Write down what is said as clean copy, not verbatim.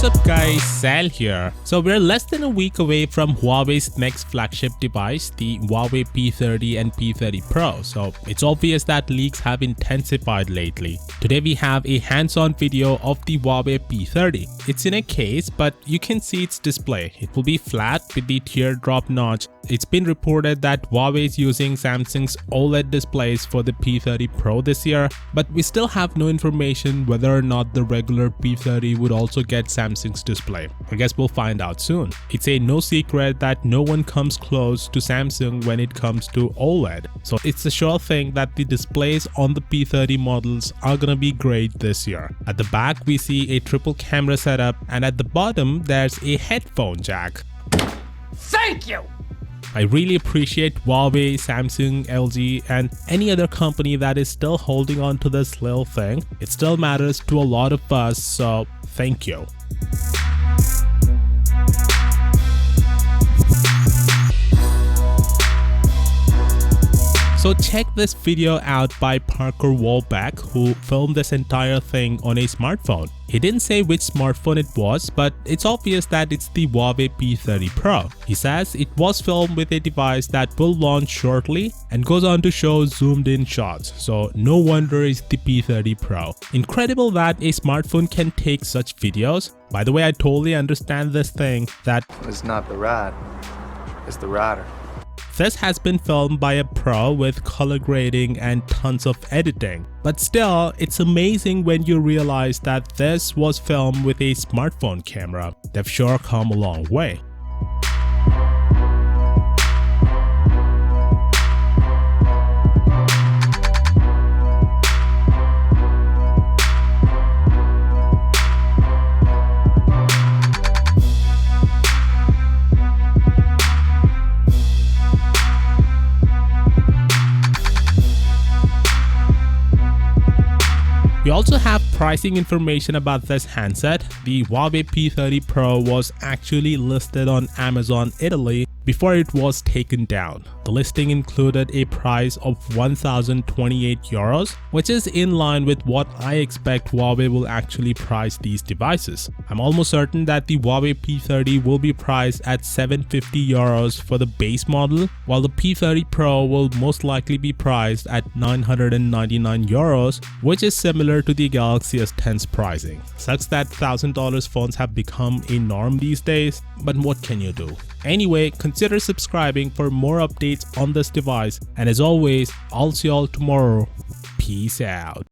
up guys, Sal here. So we're less than a week away from Huawei's next flagship device, the Huawei P30 and P30 Pro. So it's obvious that leaks have intensified lately. Today we have a hands-on video of the Huawei P30. It's in a case, but you can see its display. It will be flat with the teardrop notch. It's been reported that Huawei is using Samsung's OLED displays for the P30 Pro this year, but we still have no information whether or not the regular P30 would also get Samsung's display. I guess we'll find out soon. It's a no secret that no one comes close to Samsung when it comes to OLED. So it's a sure thing that the displays on the P30 models are gonna be great this year. At the back we see a triple camera setup, and at the bottom there's a headphone jack. Thank you! I really appreciate Huawei, Samsung, LG, and any other company that is still holding on to this little thing. It still matters to a lot of us, so thank you. So check this video out by Parker Wallback, who filmed this entire thing on a smartphone. He didn't say which smartphone it was, but it's obvious that it's the Huawei P30 Pro. He says it was filmed with a device that will launch shortly, and goes on to show zoomed in shots, so no wonder it's the P30 Pro. Incredible that a smartphone can take such videos. By the way, I totally understand this thing that it's not the ride, it's the rider. This has been filmed by a pro with color grading and tons of editing. But still, it's amazing when you realize that this was filmed with a smartphone camera. They've sure come a long way. We also have pricing information about this handset. The Huawei P30 Pro was actually listed on Amazon Italy before it was taken down. The listing included a price of 1,028 euros, which is in line with what I expect Huawei will actually price these devices. I'm almost certain that the Huawei P30 will be priced at 750 euros for the base model, while the P30 Pro will most likely be priced at 999 euros, which is similar to the Galaxy S10's pricing. Sucks that $1,000 phones have become a norm these days, but what can you do? Anyway, consider subscribing for more updates on this device, and as always, I'll see y'all tomorrow. Peace out.